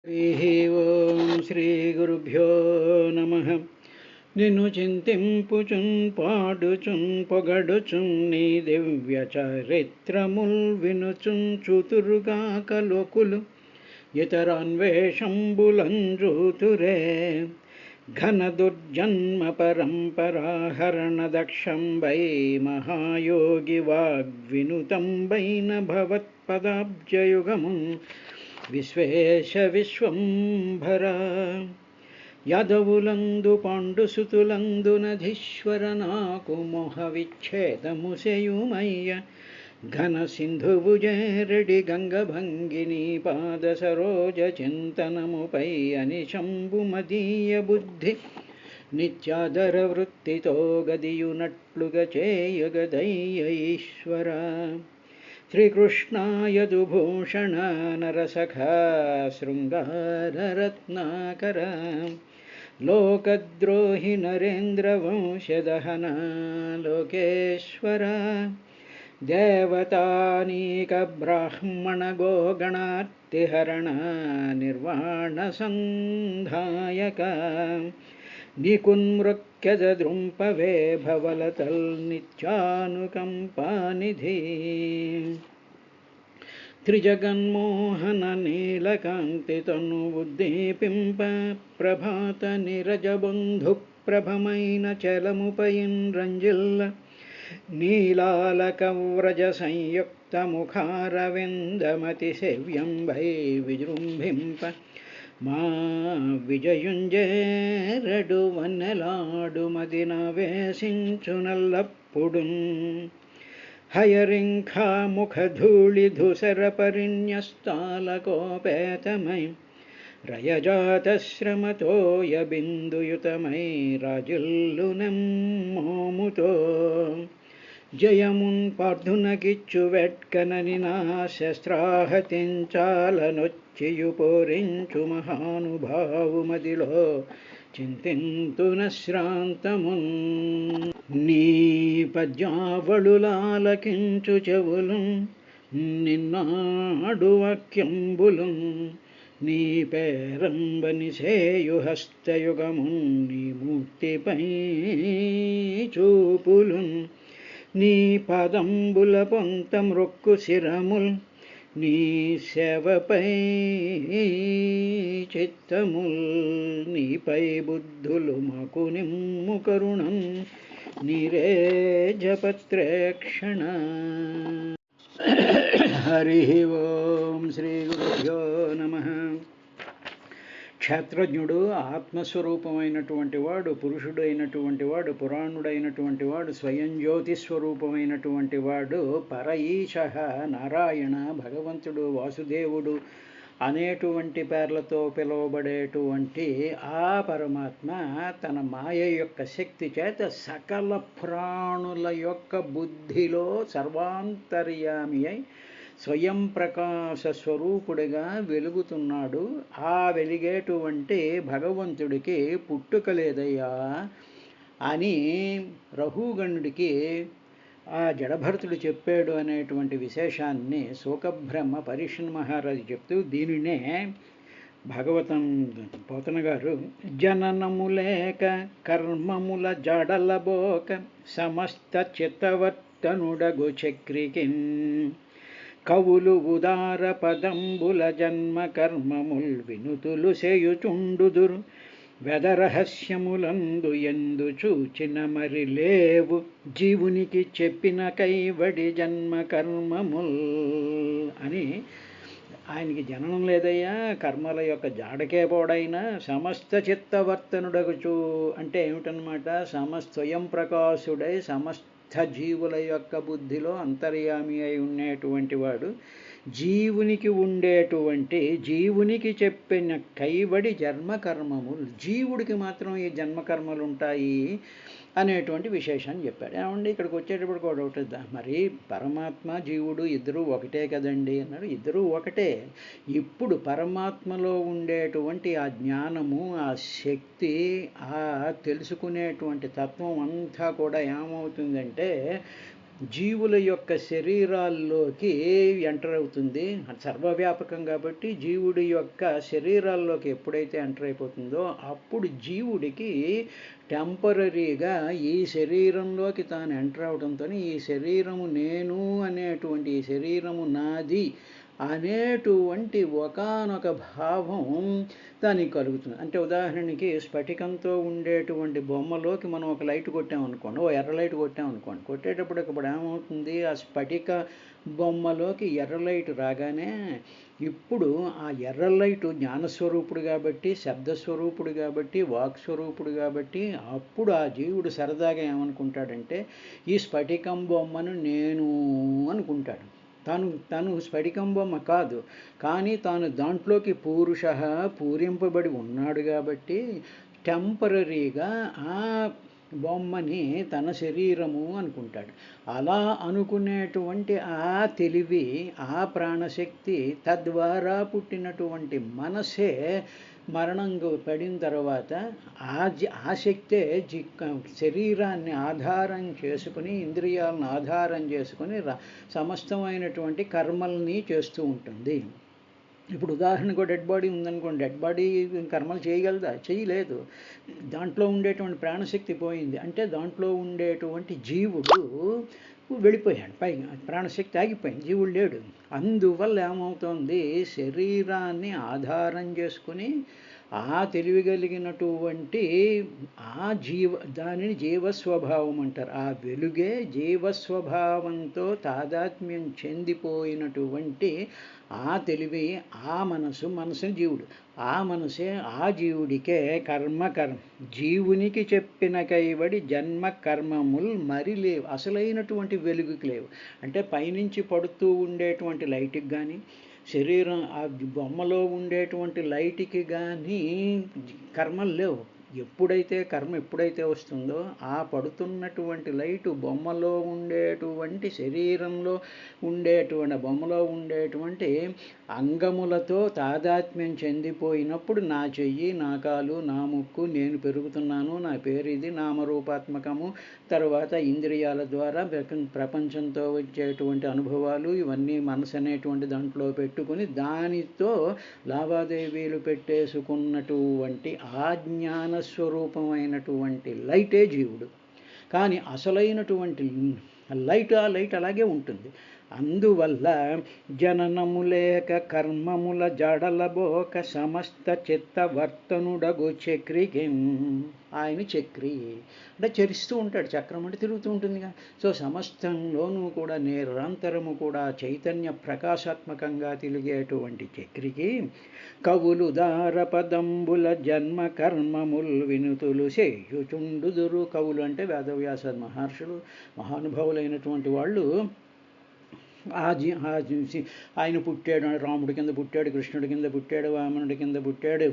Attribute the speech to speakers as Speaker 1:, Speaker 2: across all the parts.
Speaker 1: హరి ఓం శ్రీ గురుభ్యో నమ. నిన్ను చింతింపుచున్ పాడుచున్ పొగడుచున్ నీ దివ్య చరిత్రముల్ వినుచున్ చూతురుగాక లోకులు ఇతరాన్వేషంబులంజూతురే. ఘన దుర్జన్మ పరంపరాహరణ దక్షంబై మహాయోగి వాగ్వినుతంబైన భవత్పదాబ్జయుగమున్ విశ్వేశ విశ్వంభర. యాదవులందు పాండుసుతులందు నధీశ్వర నాకు మోహ విచ్ఛేదము సెయుమయ్య. ఘన సింధువు జేరడి గంగభంగిని పాద సరోజ చింతనముపై అనిశంభు మదీయ బుద్ధి నిత్యాదర వృత్తితో గదియునట్లుగా చేయగదయ్య ఈశ్వర. శ్రీకృష్ణాయదుభూషణ నరసఖా శృంగారరత్నాకర. లోకద్రోహి నరేంద్రవంశదహన లోకేశ్వర. దేవతానీక బ్రాహ్మణ గోగణార్తిహరణ నిర్వాణ సంధాయక. నికున్మృక్యదృంపవే భవలతల్ నిత్యానుకంపానిధి. త్రిజగన్మోహన నీలకాంతి తను ఉద్దీపింప ప్రభాత నిరజబంధు ప్రభమైన చలముపైన్ రంజిల్ల. నీలాలకవ్రజ సంయుక్త ముఖారవిందమతి సేవ్యంబై విజృంభింప మా విజయుంజేరడు వన్నెలాడు మదిన వేసించునల్లప్పుడున్. హయరింఖా ముఖధూళి ధూసర పరిన్యస్తాలకోపేతమై రయజాతశ్రమతోయ బిందుయుతమై రాజిల్లునెమ్మోముతో. జయమున్ పార్థునకిచ్చు వెట్కనని నా శస్త్రాహతించాలనొచ్చియు పోరించు మహానుభావుమదిలో చింతింతునశ్రాంతమున్. నీ పద్యావళులాలకించు చెవులు నిన్నాడు వాక్యంబులు. నీ పేరంబని సేయు హస్తయుగమున్ నీ మూర్తిపై చూపులున్. నీ పాదంబుల పొంత మృక్కు శిరముల్ నీ సేవపై చిత్తముల్. నీపై బుద్ధులు మాకు నిమ్ము కరుణం నీరే జపత్రేక్షణ. హరి ఓం శ్రీ గురుభ్యో నమ. క్షేత్రజ్ఞుడు ఆత్మస్వరూపమైనటువంటి వాడు, పురుషుడు అయినటువంటి వాడు, పురాణుడైనటువంటి వాడు, స్వయం జ్యోతిస్వరూపమైనటువంటి వాడు, పర ఈశ నారాయణ భగవంతుడు వాసుదేవుడు అనేటువంటి పేర్లతో పిలువబడేటువంటి ఆ పరమాత్మ తన మాయ యొక్క శక్తి చేత సకల ప్రాణుల యొక్క బుద్ధిలో సర్వాంతర్యామి అయి స్వయం ప్రకాశ స్వరూపుడిగా వెలుగుతున్నాడు. ఆ వెలిగేటువంటి భగవంతుడికి పుట్టుక లేదయ్యా అని రఘుగణుడికి ఆ జడభరతుడు చెప్పాడు అనేటువంటి విశేషాన్ని శోకబ్రహ్మ పరీక్షన్ మహారాజు చెప్తూ దీనినే భాగవతం పోతన గారు జననములేక కర్మముల జడలబోక సమస్త చిత్తవర్తనుడగు చక్రికిన్. కవులు ఉదార పదంబుల జన్మ కర్మముల్ వినుతులు సేయుచుండుదురు. వేదరహస్యములందు ఎందు చూచిన మరి లేవు జీవునికి చెప్పిన కైవడి జన్మ కర్మముల్ అని. ఆయనకి జననం లేదయ్యా, కర్మల యొక్క జాడకే పోడైనా సమస్త చిత్తవర్తనుడగుచు అంటే ఏమిటనమాట, స్వయం ప్రకాశుడై సమస్త జీవుల యొక్క బుద్ధిలో అంతర్యామి అయి ఉండేటువంటి వాడు. జీవునికి ఉండేటువంటి జీవునికి చెప్పిన కైవడి జన్మకర్మములు, జీవుడికి మాత్రం ఈ జన్మకర్మలు ఉంటాయి అనేటువంటి విశేషాన్ని చెప్పాడు. ఏమండి ఇక్కడికి వచ్చేటప్పుడు కూడా ఒకటి, మరి పరమాత్మ జీవుడు ఇద్దరూ ఒకటే కదండి అన్నాడు. ఇద్దరూ ఒకటే. ఇప్పుడు పరమాత్మలో ఉండేటువంటి ఆ జ్ఞానము, ఆ శక్తి, ఆ తెలుసుకునేటువంటి తత్వం అంతా కూడా ఏమవుతుందంటే జీవుల యొక్క శరీరాల్లోకి ఎంటర్ అవుతుంది. సర్వవ్యాపకం కాబట్టి జీవుడి యొక్క శరీరాల్లోకి ఎప్పుడైతే ఎంటర్ అయిపోతుందో అప్పుడు జీవుడికి టెంపరరీగా ఈ శరీరంలోకి తాను ఎంటర్ అవడంతో ఈ శరీరము నేను అనేటువంటి, ఈ శరీరము నాది అనేటువంటి ఒకానొక భావం దానికి కలుగుతుంది. అంటే ఉదాహరణకి స్ఫటికంతో ఉండేటువంటి బొమ్మలోకి మనం ఒక లైట్ కొట్టామనుకోండి, ఓ ఎర్ర లైట్ కొట్టామనుకోండి, కొట్టేటప్పుడు ఇప్పుడు ఏమవుతుంది, ఆ స్ఫటిక బొమ్మలోకి ఎర్ర లైట్ రాగానే ఇప్పుడు ఆ ఎర్ర లైటు జ్ఞానస్వరూపుడు కాబట్టి, శబ్దస్వరూపుడు కాబట్టి, వాక్స్వరూపుడు కాబట్టి అప్పుడు ఆ జీవుడు సరదాగా ఏమనుకుంటాడంటే ఈ స్ఫటికం బొమ్మను నేను అనుకుంటాడు. తను స్ఫటికం బొమ్మ కాదు, కానీ తాను దాంట్లోకి పూరింపబడి ఉన్నాడు కాబట్టి టెంపరరీగా ఆ బొమ్మని తన శరీరము అనుకుంటాడు. అలా అనుకునేటువంటి ఆ తెలివి, ఆ ప్రాణశక్తి, తద్వారా పుట్టినటువంటి మనసే మరణం పడిన తర్వాత ఆ శక్తే శరీరాన్ని ఆధారం చేసుకుని, ఇంద్రియాలను ఆధారం చేసుకుని సమస్తమైనటువంటి కర్మల్ని చేస్తూ ఉంటుంది. ఇప్పుడు ఉదాహరణకు డెడ్ బాడీ ఉందనుకోండి, డెడ్ బాడీ కర్మలు చేయగలదా? చేయలేదు. దాంట్లో ఉండేటువంటి ప్రాణశక్తి పోయింది అంటే దాంట్లో ఉండేటువంటి జీవుడు వెళ్ళిపోయాడు, పైగా ప్రాణశక్తి ఆగిపోయింది, జీవుడు లేడు. అందువల్ల ఏమవుతోంది, శరీరాన్ని ఆధారం చేసుకుని ఆ తెలివిగలిగినటువంటి దానిని జీవస్వభావం అంటారు. ఆ వెలుగే జీవస్వభావంతో తాదాత్మ్యం చెందిపోయినటువంటి ఆ తెలివి, ఆ మనసు జీవుడు. ఆ మనసే ఆ జీవుడికే జీవునికి చెప్పిన కైవడి జన్మ కర్మముల్ మరి లేవు, అసలైనటువంటి వెలుగుకి లేవు. అంటే పైనుంచి పడుతూ ఉండేటువంటి లైట్కి కానీ, శరీరం ఆ బొమ్మలో ఉండేటువంటి లైట్కి కానీ కర్మలు లేవు. ఎప్పుడైతే వస్తుందో ఆ పడుతున్నటువంటి లైటు బొమ్మలో ఉండేటువంటి శరీరంలో బొమ్మలో ఉండేటువంటి అంగములతో తాదాత్మ్యం చెందిపోయినప్పుడు నా చెయ్యి, నా కాలు, నా ముక్కు, నేను పెరుగుతున్నాను, నా పేరు ఇది, నామరూపాత్మకము, తర్వాత ఇంద్రియాల ద్వారా ప్రపంచంతో వచ్చేటువంటి అనుభవాలు ఇవన్నీ మనసు అనేటువంటి దాంట్లో పెట్టుకుని దానితో లావాదేవీలు పెట్టేసుకున్నటువంటి ఆజ్ఞాన స్వరూపమైనటువంటి లైటే జీవుడు. కానీ అసలైనటువంటి లైట్ ఆ లైట్ అలాగే ఉంటుంది. అందువల్ల జననము లేక కర్మముల జడలబోక సమస్త చిత్తవర్తనుడగు చక్రికి, ఆయన చక్రి అంటే చరిస్తూ ఉంటాడు, చక్రం అంటే తిరుగుతూ ఉంటుందిగా. సో సమస్తంలోనూ కూడా నిరంతరము కూడా చైతన్య ప్రకాశాత్మకంగా తిరిగేటువంటి చక్రికి కవులు దారపదంబుల జన్మ కర్మముల్ వినుతులు చేయుచుండుదురు. కవులు అంటే వేదవ్యాస మహర్షులు, మహానుభావులైనటువంటి వాళ్ళు. ఆయన పుట్టాడు, రాముడి కింద పుట్టాడు, కృష్ణుడి కింద పుట్టాడు, వామనుడి కింద పుట్టాడు,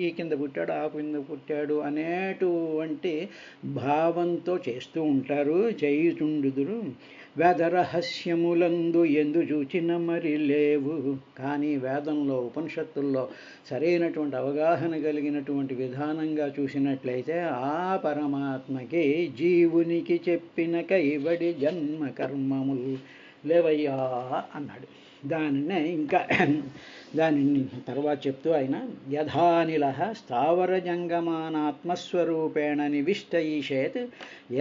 Speaker 1: ఈ కింద పుట్టాడు, ఆ కింద పుట్టాడు అనేటువంటి భావంతో చేస్తూ ఉంటారు, చేయుచుండుదురు. వేదరహస్యములందు ఎందు చూచిన మరి లేవు. కానీ వేదంలో, ఉపనిషత్తుల్లో సరైనటువంటి అవగాహన కలిగినటువంటి విధానంగా చూసినట్లయితే ఆ పరమాత్మకి జీవునికి చెప్పిన కైవడి జన్మ కర్మములు లేవయ్యా అన్నాడు. దానిని తర్వాత చెప్తూ ఆయన యథానిల స్థావర జంగమానాత్మస్వరూపేణ నివిష్ట ఈషేత్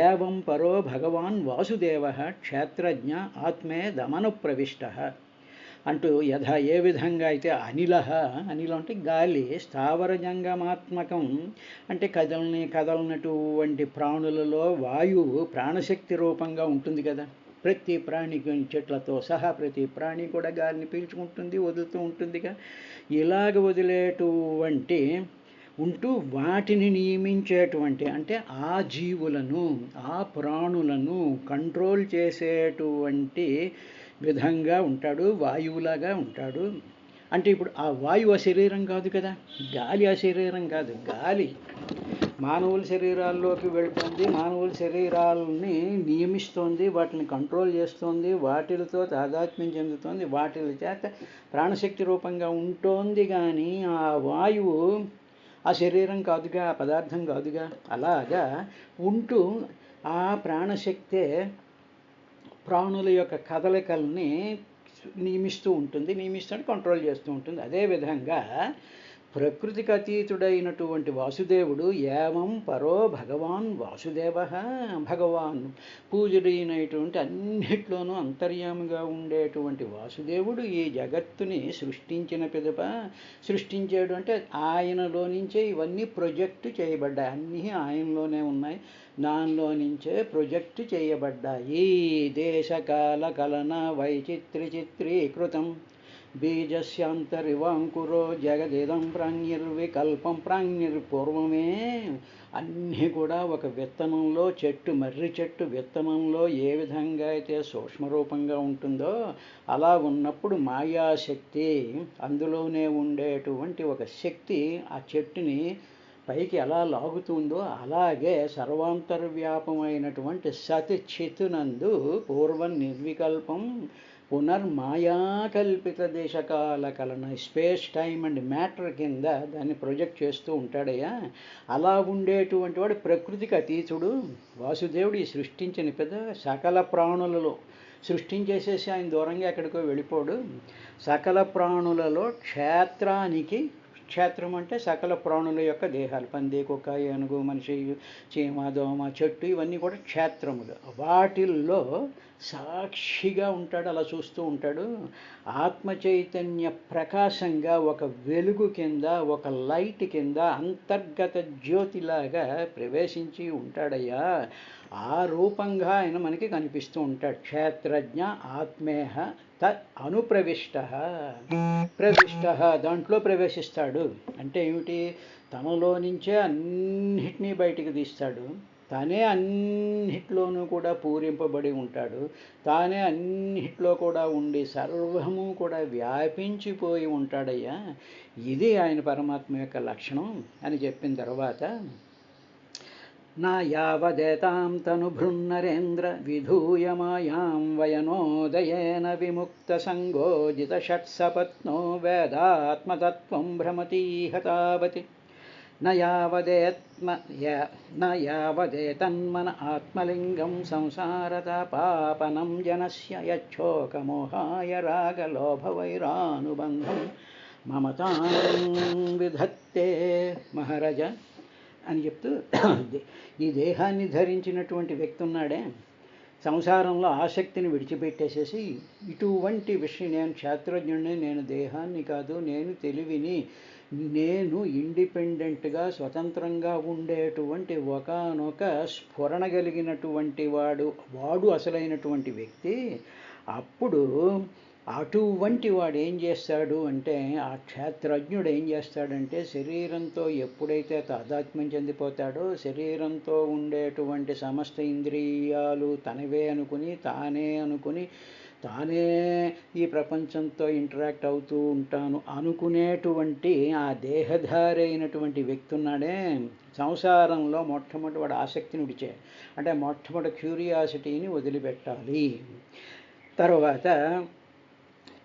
Speaker 1: ఏవం పరో భగవాన్ వాసుదేవ క్షేత్రజ్ఞ ఆత్మే దమను ప్రవిష్ట అంటూ ఏ విధంగా అయితే అనిలం అంటే గాలి స్థావర జంగమాత్మకం అంటే కదలనటువంటి ప్రాణులలో వాయువు ప్రాణశక్తి రూపంగా ఉంటుంది కదా. ప్రతి ప్రాణి, చెట్లతో సహా ప్రతి ప్రాణి కూడా గాలిని పీల్చుకుంటుంది, వదులుతూ ఉంటుందిగా. ఇలాగ వదిలేటువంటి ఉంటూ వాటిని నియమించేటువంటి అంటే ఆ జీవులను, ఆ ప్రాణులను కంట్రోల్ చేసేటువంటి విధంగా ఉంటాడు, వాయువులాగా ఉంటాడు. అంటే ఇప్పుడు ఆ వాయువు ఆ శరీరం కాదు కదా, గాలి ఆ శరీరం కాదు. గాలి మానవుల శరీరాల్లోకి వెళ్తుంది, మానవుల శరీరాలని నియమిస్తోంది, వాటిని కంట్రోల్ చేస్తోంది, వాటిలతో తాదాత్మ్యం చెందుతోంది, వాటి చేత ప్రాణశక్తి రూపంగా ఉంటోంది. కానీ ఆ వాయువు ఆ శరీరం కాదుగా, ఆ పదార్థం కాదుగా. అలాగా ఉంటూ ఆ ప్రాణశక్తే ప్రాణుల యొక్క కదలికల్ని నియమిస్తూ కంట్రోల్ చేస్తూ ఉంటుంది. అదేవిధంగా ప్రకృతికి అతీతుడైనటువంటి వాసుదేవుడు ఏవం పరో భగవాన్ వాసుదేవ, భగవాన్ పూజుడైనటువంటి అన్నిట్లోనూ అంతర్యామిగా ఉండేటువంటి వాసుదేవుడు ఈ జగత్తుని సృష్టించిన పిదప సృష్టించాడు. అంటే ఆయనలో నుంచే ఇవన్నీ ప్రొజెక్ట్ చేయబడ్డాయి, అన్నీ ఆయనలోనే ఉన్నాయి, దానిలో నుంచే ప్రొజెక్ట్ చేయబడ్డాయి. దేశకాల కలన వైచిత్రీకృతం బీజస్యాంతరివాంకురో జగదిదం ప్రాంగిర్వికల్పం. ప్రాంగిర్పూర్వమే అన్నీ కూడా ఒక విత్తనంలో మర్రి చెట్టు విత్తనంలో ఏ విధంగా అయితే సూక్ష్మరూపంగా ఉంటుందో అలా ఉన్నప్పుడు మాయాశక్తి, అందులోనే ఉండేటువంటి ఒక శక్తి ఆ చెట్టుని పైకి ఎలా లాగుతుందో అలాగే సర్వాంతర్వ్యాపమైనటువంటి సత్ చిత్తునందు పూర్వం నిర్వికల్పం పునర్మాయాకల్పిత దేశకాల కలన స్పేస్ టైమ్ అండ్ మ్యాటర్ కింద దాన్ని ప్రొజెక్ట్ చేస్తూ ఉంటాడయ్యా. అలా ఉండేటువంటి వాడు ప్రకృతికి అతీతుడు వాసుదేవుడు. ఈ సృష్టించిన పెద్ద సకల ప్రాణులలో సృష్టించేసేసి ఆయన దూరంగా ఎక్కడికో వెళ్ళిపోడు. సకల ప్రాణులలో క్షేత్రానికి, క్షేత్రం అంటే సకల ప్రాణుల యొక్క దేహాలు, పంది, కుక్క, ఏనుగు, మనిషి, చీమ, దోమ, చెట్టు, ఇవన్నీ కూడా క్షేత్రములు. వాటిల్లో సాక్షిగా ఉంటాడు, అలా చూస్తూ ఉంటాడు. ఆత్మ చైతన్య ప్రకాశంగా ఒక వెలుగు కింద, ఒక లైట్ కింద అంతర్గత జ్యోతిలాగా ప్రవేశించి ఉంటాడయ్యా. ఆ రూపంగా ఆయన మనకి కనిపిస్తూ ఉంటాడు. క్షేత్రజ్ఞ ఆత్మేహ తత్ అనుప్రవిష్ట, దాంట్లో ప్రవేశిస్తాడు. అంటే ఏమిటి? తనలో నుంచే అన్నిటినీ బయటికి తీస్తాడు, తానే అన్నిట్లోనూ కూడా పూరింపబడి ఉంటాడు, తానే అన్నిట్లో కూడా ఉండి సర్వము కూడా వ్యాపించిపోయి ఉంటాడయ్యా. ఇది ఆయన పరమాత్మ యొక్క లక్షణం అని చెప్పిన తర్వాత, నా యావదేతాం తను భృన్నరేంద్ర విధూయమాయాం వయనోదయేన విముక్త సంగోజిత షట్సపత్నో వేదాత్మతత్వం భ్రమతీహ తావతి న యావదేతన్మన ఆత్మలింగం సంసారతాపాపనం జనస్య యచ్చోకమోహాయ రాగలోభవైరానుబంధం మమతాం విధత్తే. మహారాజ అని చెప్తూ, ఈ దేహాన్ని ధరించినటువంటి వ్యక్తి ఉన్నాడే, సంసారంలో ఆసక్తిని విడిచిపెట్టేసేసి ఇటువంటి విషయం, నేను క్షేత్రజ్ఞుడిని, నేను దేహాన్ని కాదు, నేను తెలివిని, నేను ఇండిపెండెంట్గా స్వతంత్రంగా ఉండేటువంటి ఒకానొక స్ఫురణ కలిగినటువంటి వాడు అసలైనటువంటి వ్యక్తి. అప్పుడు అటువంటి వాడు ఏం చేస్తాడు అంటే, ఆ క్షేత్రజ్ఞుడు ఏం చేస్తాడంటే, శరీరంతో ఎప్పుడైతే తాదాత్మ్యం చెందిపోతాడో, శరీరంతో ఉండేటువంటి సమస్త ఇంద్రియాలు తనవే అనుకుని, తానే ఈ ప్రపంచంతో ఇంటరాక్ట్ అవుతూ ఉంటాను అనుకునేటువంటి ఆ దేహధారి అయినటువంటి వ్యక్తి ఉన్నాడే, సంసారంలో మొట్టమొదటి వాడు ఆసక్తిని విడిచే, అంటే మొట్టమొదటి క్యూరియాసిటీని వదిలిపెట్టాలి. తర్వాత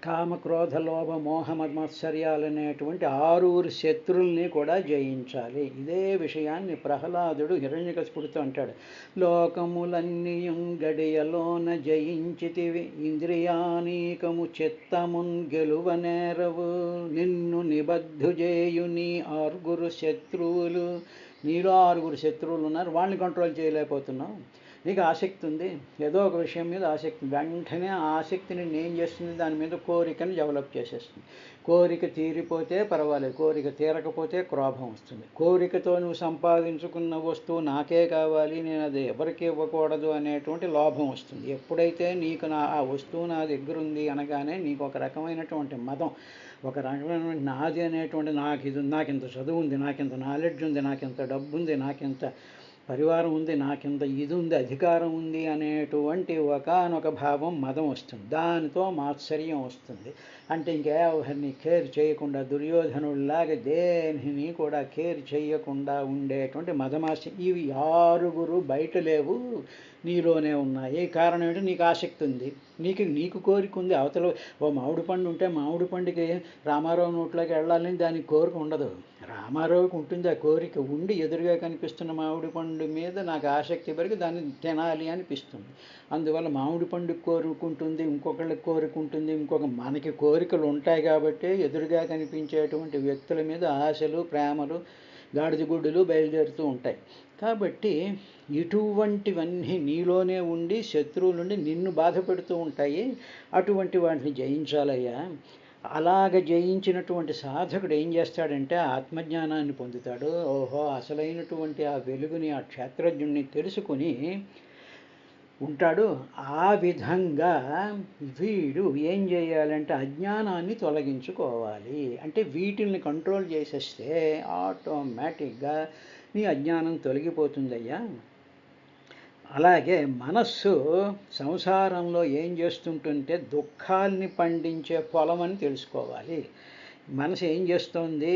Speaker 1: కామక్రోధ లోభ మోహ మత్సర్యాలనేటువంటి 6 శత్రుల్ని కూడా జయించాలి. ఇదే విషయాన్ని ప్రహ్లాదుడు హిరణ్యకశిపుడితో అంటాడు. లోకములన్నీయుం గడియలోన జయించితివి, ఇంద్రియానీకము చిత్తమున్ గెలువనేరవు, నిన్ను నిబద్ధు చేయు నీ 6 శత్రువులు. నీలో 6 శత్రువులు ఉన్నారు, వాళ్ళని కంట్రోల్ చేయలేకపోతున్నావు. నీకు ఆసక్తి ఉంది, ఏదో ఒక విషయం మీద ఆసక్తి, వెంటనే ఆ ఆసక్తిని ఏం చేస్తుంది, దాని మీద కోరికను డెవలప్ చేసేస్తుంది. కోరిక తీరిపోతే పర్వాలేదు, కోరిక తీరకపోతే క్రోధం వస్తుంది. కోరికతో నువ్వు సంపాదించుకున్న వస్తువు నాకే కావాలి, నేను అది ఎవరికి ఇవ్వకూడదు అనేటువంటి లోభం వస్తుంది. ఎప్పుడైతే నీకు ఆ వస్తువు నా దగ్గర ఉంది అనగానే నీకు ఒక రకమైనటువంటి మదం, ఒక రకమైనటువంటి నాది అనేటువంటి, నాకింత చదువు ఉంది, నాకింత నాలెడ్జ్ ఉంది, నాకింత డబ్బు ఉంది, నాకింత పరివారం ఉంది, నాకింత ఇది ఉంది, అధికారం ఉంది అనేటువంటి ఒకానొక భావం మదం వస్తుంది. దానితో మాత్సర్యం వస్తుంది. అంటే ఇంకెవరిని కేర్ చేయకుండా, దుర్యోధనుడిలాగా దేనిని కూడా కేర్ చేయకుండా ఉండేటువంటి మదమాస్యం. ఇవి 6 బయట లేవు, నీలోనే ఉన్నాయి. కారణం ఏంటంటే నీకు ఆసక్తి ఉంది, నీకు కోరిక ఉంది. అవతల ఓ మామిడి పండు ఉంటే మామిడి పండుకి రామారావు నోట్లోకి వెళ్ళాలని దానికి కోరిక ఉండదు. రామారావుకి ఉంటుంది ఆ కోరిక, ఉండి ఎదురుగా కనిపిస్తున్న మామిడి పండు పండు మీద నాకు ఆసక్తి పెరిగి దాన్ని తినాలి అనిపిస్తుంది. అందువల్ల మామిడి పండు కోరుకుంటుంది, ఇంకొకళ్ళకి కోరుకుంటుంది, మనకి కోరికలు ఉంటాయి కాబట్టి ఎదురుగా కనిపించేటువంటి వ్యక్తుల మీద ఆశలు, ప్రేమలు, గాడిద గుడ్డులు బయలుదేరుతూ ఉంటాయి. కాబట్టి ఇటువంటివన్నీ నీలోనే ఉండి శత్రువుల నుండి నిన్ను బాధ పెడుతూ ఉంటాయి. అటువంటి వాటిని జయించాలయ్యా. అలాగ జయించినటువంటి సాధకుడు ఏం చేస్తాడంటే ఆత్మజ్ఞానాన్ని పొందుతాడు. ఓహో, అసలైనటువంటి ఆ వెలుగుని, ఆ క్షేత్రజ్ఞుణ్ణి తెలుసుకుని ఉంటాడు. ఆ విధంగా వీడు ఏం చేయాలంటే అజ్ఞానాన్ని తొలగించుకోవాలి. అంటే వీటిల్ని కంట్రోల్ చేసేస్తే ఆటోమేటిక్గా నీ అజ్ఞానం తొలగిపోతుందయ్యా. అలాగే మనస్సు సంసారంలో ఏం చేస్తుంటుంటే దుఃఖాల్ని పండించే పొలం అని తెలుసుకోవాలి. మనసు ఏం చేస్తోంది?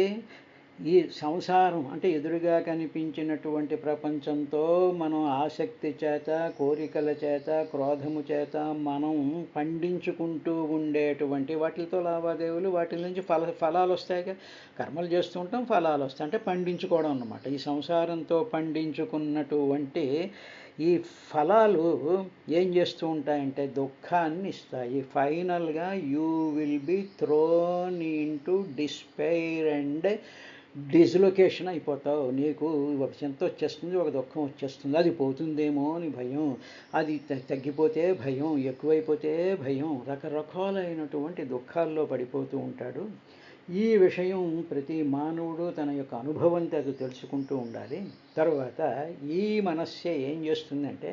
Speaker 1: ఈ సంసారం అంటే ఎదురుగా కనిపించినటువంటి ప్రపంచంతో మనం ఆసక్తి చేత, కోరికల చేత, క్రోధము చేత మనం పండించుకుంటూ ఉండేటువంటి వాటితో లావాదేవీలు, వాటి నుంచి ఫలాలు వస్తాయి. కర్మలు చేస్తూ ఉంటాం, ఫలాలు వస్తాయి. అంటే పండించుకోవడం అన్నమాట. ఈ సంసారంతో పండించుకున్నటువంటి ఈ ఫలాలు ఏం చేస్తూ ఉంటాయంటే దుఃఖాన్ని ఇస్తాయి. ఫైనల్గా you will be throne into despair and dislocation అయిపోతావు. నీకు ఒక చింత వచ్చేస్తుంది, ఒక దుఃఖం వచ్చేస్తుంది. అది పోతుందేమో అని భయం, అది తగ్గిపోతే భయం, ఎక్కువైపోతే భయం, రకరకాలైనటువంటి దుఃఖాల్లో పడిపోతూ ఉంటాడు. ఈ విషయం ప్రతి మానవుడు తన యొక్క అనుభవంతో అది తెలుసుకుంటూ ఉండాలి. తర్వాత ఈ మనస్సే ఏం చేస్తుందంటే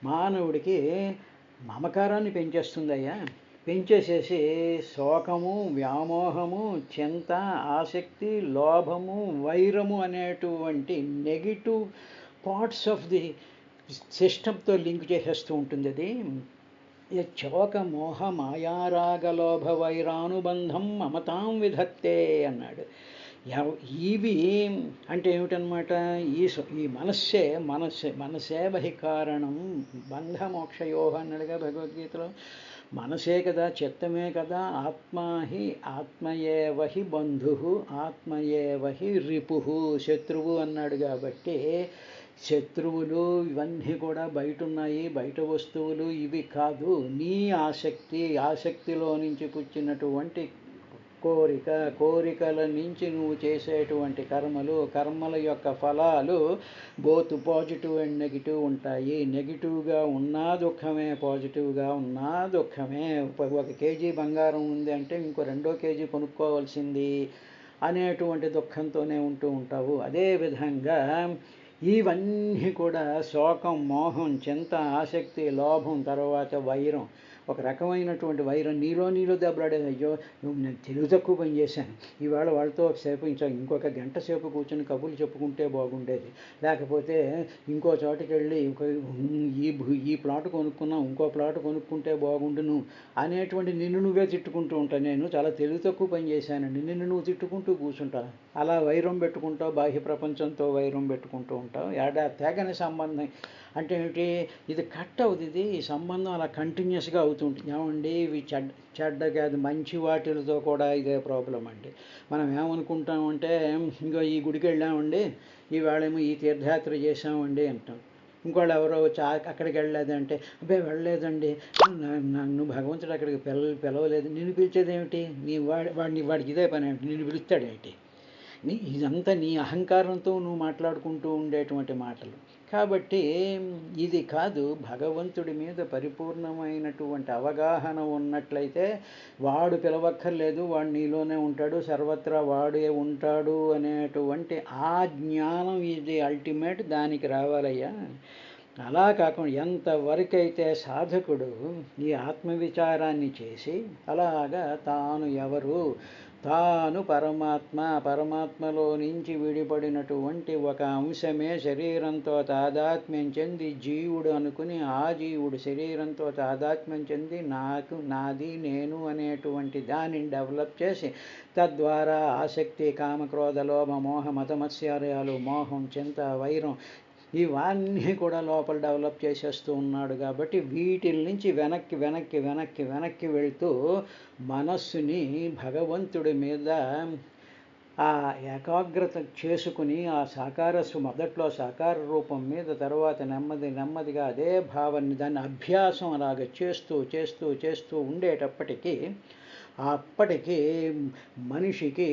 Speaker 1: మానవుడికి మమకారాన్ని పెంచేస్తుందయ్యా. పెంచేసేసి శోకము, వ్యామోహము, చింత, ఆసక్తి, లోభము, వైరము అనేటువంటి నెగిటివ్ పార్ట్స్ ఆఫ్ ది సిస్టంతో లింక్ చేసేస్తూ ఉంటుంది. అది చోక మోహ మాయారాగలోభ వైరానుబంధం మమతాం విధత్తే అన్నాడు. ఇవి అంటే ఏమిటనమాట? ఈ మనస్సే బహి కారణం బంధమోక్షయో అన్నాడుగా భగవద్గీతలో. మనసే కదా, చిత్తమే కదా, ఆత్మయేవహి బంధు, ఆత్మయేవహి రిపు, శత్రువు అన్నాడు. కాబట్టి శత్రువులు ఇవన్నీ కూడా బయట ఉన్నాయి, బయట వస్తువులు ఇవి కాదు. నీ ఆసక్తిలో నుంచి పుచ్చినటువంటి కోరికల నుంచి నువ్వు చేసేటువంటి కర్మల యొక్క ఫలాలు బోత్ పాజిటివ్ అండ్ నెగిటివ్ ఉంటాయి. నెగిటివ్గా ఉన్నా దుఃఖమే, పాజిటివ్గా ఉన్నా దుఃఖమే. 1 కేజీ బంగారం ఉంది అంటే ఇంకో 2 కేజీ కొనుక్కోవాల్సింది అనేటువంటి దుఃఖంతోనే ఉంటూ ఉంటావు. అదేవిధంగా ఇవన్నీ కూడా శోకం, మోహం, చింత, ఆసక్తి, లోభం, తర్వాత వైరం, ఒక రకమైనటువంటి వైరం నీలో దెబ్బలాడేది. అయ్యో నేను తెలివి తక్కువ పని చేశాను, ఇవాళ వాళ్ళతో సేపు ఇంకొక గంట సేపు కూర్చొని కబుర్లు చెప్పుకుంటే బాగుండేది, లేకపోతే ఇంకో చోటుకి వెళ్ళి ఈ ప్లాట్ కొనుక్కున్నాం, ఇంకో ప్లాట్ కొనుక్కుంటే బాగుండును అనేటువంటి నిన్ను నువ్వే తిట్టుకుంటూ ఉంటావు. నేను చాలా తెలివి తక్కువ పని చేశానండి, నిన్ను నువ్వు తిట్టుకుంటూ కూర్చుంటావు. అలా వైరం పెట్టుకుంటావు, బాహ్య ప్రపంచంతో వైరం పెట్టుకుంటూ ఉంటావు. తెగని సంబంధం అంటే ఏమిటి? ఇది కట్ అవుతుంది, ఈ సంబంధం అలా కంటిన్యూస్గా అవుతుంటుంది. ఏమండి ఇవి చెడ్డ కాదు, మంచి వాటిలతో కూడా ఇదే ప్రాబ్లం అండి. మనం ఏమనుకుంటామంటే ఇంకో ఈ గుడికి వెళ్ళామండి, ఈవేళేమో ఈ తీర్థయాత్ర చేసామండి అంటాం. ఇంకోళ్ళు ఎవరో వచ్చి అక్కడికి వెళ్ళలేదంటే అబ్బాయి వెళ్ళలేదండి, నన్ను భగవంతుడు అక్కడికి పిలవలేదు. నిన్ను పిలిచేదేమిటి? వాడికి ఇదే పని ఏమిటి? నిన్ను పిలుస్తాడేమిటి? ఇదంతా నీ అహంకారంతో నువ్వు మాట్లాడుకుంటూ ఉండేటువంటి మాటలు. కాబట్టి ఇది కాదు. భగవంతుడి మీద పరిపూర్ణమైనటువంటి అవగాహన ఉన్నట్లయితే వాడు పిలవక్కర్లేదు, వాడు నీలోనే ఉంటాడు, సర్వత్రా వాడే ఉంటాడు అనేటువంటి ఆ జ్ఞానం ఇది అల్టిమేట్. దానికి రావాలయ్యా. అలా కాకుండా ఎంతవరకైతే సాధకుడు ఈ ఆత్మవిచారాన్ని చేసి అలాగా తాను ఎవరు, తాను పరమాత్మలో నుంచి విడిపడినటువంటి ఒక అంశమే శరీరంతో తాదాత్మ్యం చెంది జీవుడు అనుకుని ఆ జీవుడు శరీరంతో తాదాత్మ్యం చెంది నాది, నేను అనేటువంటి దానిని డెవలప్ చేసి తద్వారా ఆసక్తి, కామక్రోధ, లోభ, మోహ, మతమత్సర్యాలు, మోహం, చింత, వైరం ఇవన్నీ కూడా లోపల డెవలప్ చేసేస్తూ ఉన్నాడు. కాబట్టి వీటి నుంచి వెనక్కి వెళ్తూ మనస్సుని భగవంతుడి మీద ఆ ఏకాగ్రత చేసుకుని ఆ మొదట్లో సాకార రూపం మీద తర్వాత నెమ్మదిగా అదే భావాన్ని దాన్ని అభ్యాసం అలాగ చేస్తూ చేస్తూ చేస్తూ ఉండేటప్పటికీ అప్పటికి మనిషికి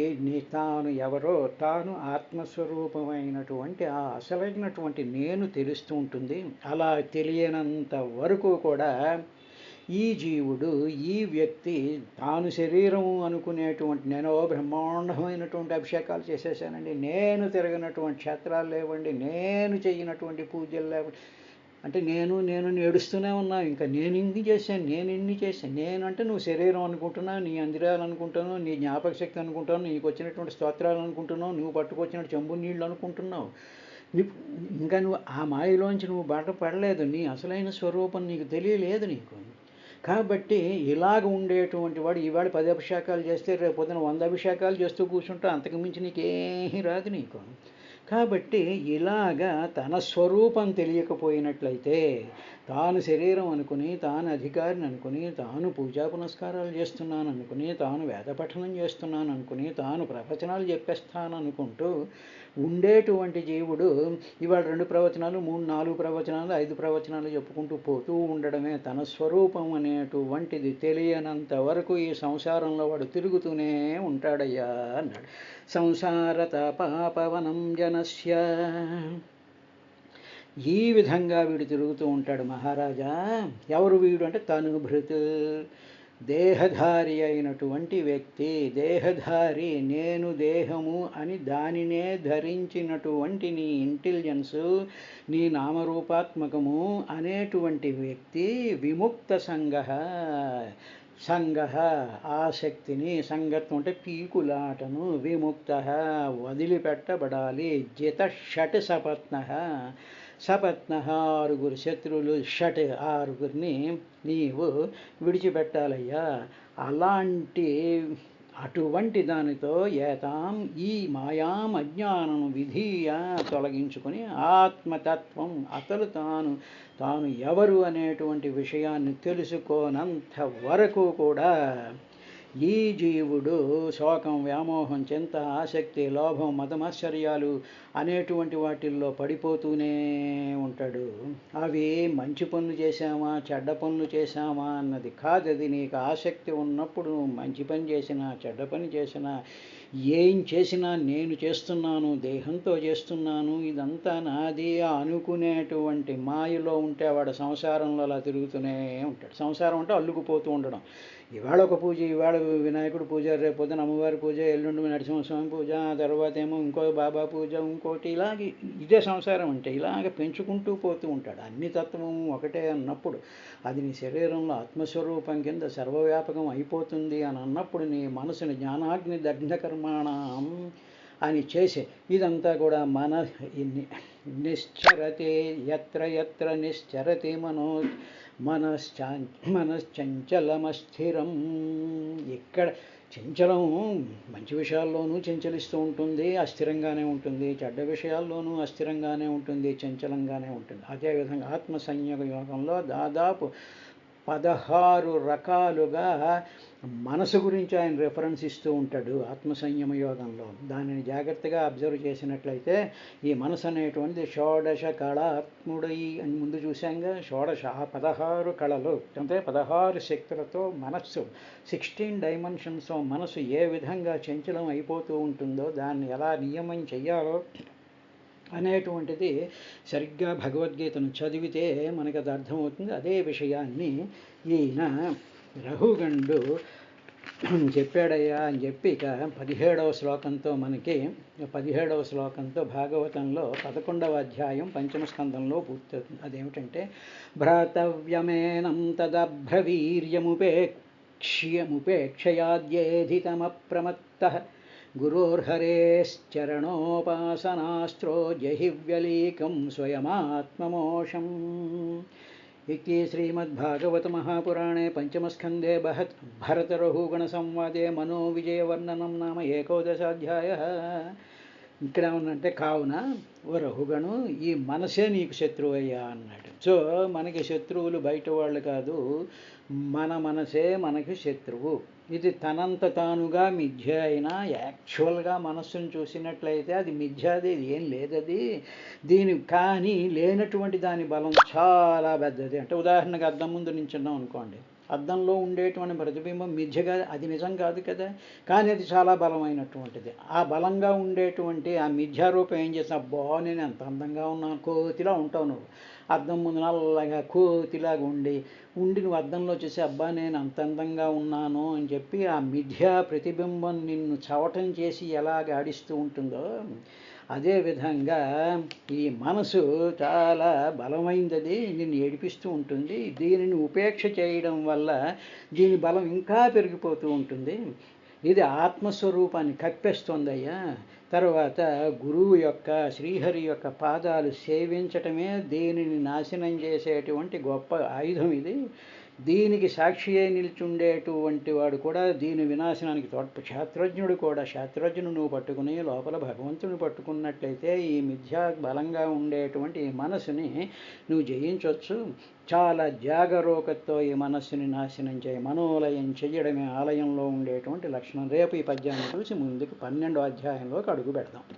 Speaker 1: తాను ఎవరో తాను ఆత్మస్వరూపమైనటువంటి ఆ అసలైనటువంటి నేను తెలుస్తూ ఉంటుంది. అలా తెలియనంత వరకు కూడా ఈ జీవుడు ఈ వ్యక్తి తాను శరీరం అనుకునేటువంటి నేను బ్రహ్మాండమైనటువంటి అభిషేకాలు చేసేసానండి, నేను తిరగనటువంటి క్షేత్రాలు లేవండి, నేను చేయనటువంటి పూజలు లేవండి అంటే నేను ఏడుస్తూనే ఉన్నావు. ఇంకా నేను ఇన్ని చేశాను నేను అంటే నువ్వు శరీరం అనుకుంటున్నావు, నీ ఇంద్రియాలు అనుకుంటున్నావు, నీ జ్ఞాపక శక్తి అనుకుంటున్నావు, నీకు వచ్చినటువంటి స్తోత్రాలు అనుకుంటున్నావు, నువ్వు పట్టుకొచ్చినట్టు చెంబు నీళ్ళు అనుకుంటున్నావు. ఇంకా నువ్వు ఆ మాయలోంచి నువ్వు బయటపడలేదు, నీ అసలైన స్వరూపం నీకు తెలియలేదు నీకు. కాబట్టి ఇలాగ ఉండేటువంటి వాడు ఈవేళ 10 అభిషేకాలు చేస్తే రేపు పొద్దున 100 అభిషేకాలు చేస్తూ కూర్చుంటా, అంతకుమించి నీకేమీ రాదు నీకు. కాబట్టి ఇలాగా తన స్వరూపం తెలియకపోయినట్లయితే తాను శరీరం అనుకుని, తాను అధికారిని అనుకుని, తాను పూజా పునస్కారాలు చేస్తున్నాను అనుకుని, తాను వేద పఠనం చేస్తున్నాను అనుకుని, తాను ప్రవచనాలు చెప్పేస్తాను అనుకుంటూ ఉండేటువంటి జీవుడు ఇవాళ 2 ప్రవచనాలు 3, 4 ప్రవచనాలు 5 ప్రవచనాలు చెప్పుకుంటూ పోతూ ఉండడమే. తన స్వరూపం అనేటువంటిది తెలియనంత వరకు ఈ సంసారంలో వాడు తిరుగుతూనే ఉంటాడయ్యా అన్నాడు. సంసారత పాపవనం జనస్య. ఈ విధంగా వీడు తిరుగుతూ ఉంటాడు మహారాజా. ఎవరు వీడు అంటే తనుభృత్, దేహధారి అయినటువంటి వ్యక్తి. దేహధారి నేను దేహము అని దానినే ధరించినటువంటి నీ ఇంటెలిజెన్సు, నీ నామరూపాత్మకము అనేటువంటి వ్యక్తి విముక్త సంగ ఆసక్తిని, సంగత్వం అంటే పీకులాటను, విముక్త వదిలిపెట్టబడాలి. జిత షట్ సపత్న 6 శత్రువులు, షట్ 6 నీవు విడిచిపెట్టాలయ్యా. అటువంటి దానితో ఏతాం ఈ మాయాం అజ్ఞానం విధీయ తొలగించుకొని ఆత్మతత్వం అతలు తాను ఎవరు అనేటువంటి విషయాన్ని తెలుసుకోనంత వరకు కూడా ఈ జీవుడు శోకం, వ్యామోహం, చింత, ఆసక్తి, లోభం, మతమాశ్చర్యాలు అనేటువంటి వాటిల్లో పడిపోతూనే ఉంటాడు. అవి మంచి పనులు చేశామా చెడ్డ పనులు చేశామా అన్నది కాదు. అది నీకు ఆసక్తి ఉన్నప్పుడు మంచి పని చేసినా చెడ్డ పని చేసినా ఏం చేసినా నేను చేస్తున్నాను, దేహంతో చేస్తున్నాను, ఇదంతా నాది అనుకునేటువంటి మాయలో ఉంటే వాడు సంసారంలో అలా తిరుగుతూనే ఉంటాడు. సంసారం అంటే అల్లుకుపోతూ ఉండడం. ఇవాళ ఒక పూజ, ఇవాళ వినాయకుడు పూజ, రేపు పొద్దున అమ్మవారి పూజ, ఎల్లుండి నరసింహస్వామి పూజ, ఆ తర్వాత ఏమో ఇంకో బాబా పూజ, ఇంకోటి, ఇలాగే ఇదే సంసారం అంటే. ఇలాగ పెంచుకుంటూ పోతూ ఉంటాడు. అన్ని తత్వం ఒకటే అన్నప్పుడు అది నీ శరీరంలో ఆత్మస్వరూపం కింద సర్వవ్యాపకం అయిపోతుంది అని అన్నప్పుడు నీ మనసుని జ్ఞానాగ్ని దగ్ధకర్మాణం అని చేసే ఇదంతా కూడా నిశ్చరతే ఎత్ర నిశ్చరతి మనశ్చంచలమస్థిరం. ఇక్కడ చంచలం మంచి విషయాల్లోనూ చంచలిస్తూ ఉంటుంది, అస్థిరంగానే ఉంటుంది. చెడ్డ విషయాల్లోనూ అస్థిరంగానే ఉంటుంది, చంచలంగానే ఉంటుంది. అదేవిధంగా ఆత్మ సంయోగ యోగంలో దాదాపు 16 రకాలుగా మనసు గురించి ఆయన రెఫరెన్స్ ఇస్తూ ఉంటాడు ఆత్మ సంయమ యోగంలో. దానిని జాగ్రత్తగా అబ్జర్వ్ చేసినట్లయితే ఈ మనసు అనేటువంటిది షోడశ కళాత్ముడై అని ముందు చూశాంగా. 16 కళలు అంటే 16 శక్తులతో మనస్సు, 16 డైమెన్షన్స్ మనసు ఏ విధంగా చంచలం అయిపోతూ ఉంటుందో దాన్ని ఎలా నియమం చెయ్యాలో అనేటువంటిది సరిగ్గా భగవద్గీతను చదివితే మనకు అది అర్థమవుతుంది. అదే విషయాన్ని ఈయన రఘుగండు చెప్పాడయ్యా అని చెప్పి ఇక 17వ శ్లోకంతో 17వ శ్లోకంతో భాగవతంలో 11వ అధ్యాయం 5వ స్కందంలో పూర్తవుతుంది. అదేమిటంటే భ్రాతవ్యమేనం తదభ్రవీర్యముపేక్షయాద్యేధితమప్రమత్తః గురోర్హరేశ్చరణోపాసనాస్త్రో జహివ్యలీకం స్వయమాత్మమోషం. इति श्रीमद्भागवतमहापुराणे पञ्चमस्कन्धे भरतरघुगणसंवादे मनोविजयवर्णनं नाम 11 अध्यायः. ఇక్కడ ఏమన్నంటే కావున ఓ రహుగను ఈ మనసే నీకు శత్రువు అయ్యా అన్నాడు. సో మనకి శత్రువులు బయట వాళ్ళు కాదు, మన మనసే మనకి శత్రువు. ఇది తనంత తానుగా మిథ్య అయినా యాక్చువల్గా మనస్సును చూసినట్లయితే అది మిథ్యాది, ఏం లేదది. కానీ లేనటువంటి దాని బలం చాలా పెద్దది. అంటే ఉదాహరణకు అద్దం ముందు నించున్నాం అనుకోండి, అద్దంలో ఉండేటువంటి ప్రతిబింబం మిథ్యగా, అది నిజం కాదు కదా, కానీ అది చాలా బలమైనటువంటిది. ఆ బలంగా ఉండేటువంటి ఆ మిథ్యారూపం ఏం చేసిన, అబ్బా నేను ఎంత అందంగా ఉన్నాను, కోతిలా ఉంటావు నువ్వు. అద్దం ముందు నల్లగా కోతిలాగా ఉండి నువ్వు అద్దంలో చూసి అబ్బా నేను అంత అందంగా ఉన్నాను అని చెప్పి ఆ మిథ్యా ప్రతిబింబం నిన్ను చవటం చేసి ఎలా గాడిస్తూ ఉంటుందో, అదేవిధంగా ఈ మనసు చాలా బలమైనది, నిన్ను ఏడిపిస్తూ ఉంటుంది. దీనిని ఉపేక్ష చేయడం వల్ల దీని బలం ఇంకా పెరిగిపోతూ ఉంటుంది. ఇది ఆత్మస్వరూపాన్ని కప్పేస్తుందయ్యా. తర్వాత గురువు యొక్క, శ్రీహరి యొక్క పాదాలు సేవించటమే దీనిని నాశనం చేసేటువంటి గొప్ప ఆయుధం ఇది. దీనికి సాక్షి అయి నిల్చుండేటువంటి వాడు కూడా దీని వినాశనానికి శాస్త్రజ్ఞుడు కూడా, శాస్త్రజ్ఞుడు నువ్వు పట్టుకుని లోపల భగవంతుని పట్టుకున్నట్లయితే ఈ మిథ్యా బలంగా ఉండేటువంటి ఈ మనసుని నువ్వు జయించవచ్చు. చాలా జాగరూకతతో ఈ మనస్సుని నాశనం చేయి. మనోలయం చెయ్యడమే ఆలయంలో ఉండేటువంటి లక్షణం. రేపు ఈ పద్యాన్ని చూసి ముందుకు 12వ అధ్యాయంలోకి అడుగు పెడదాం.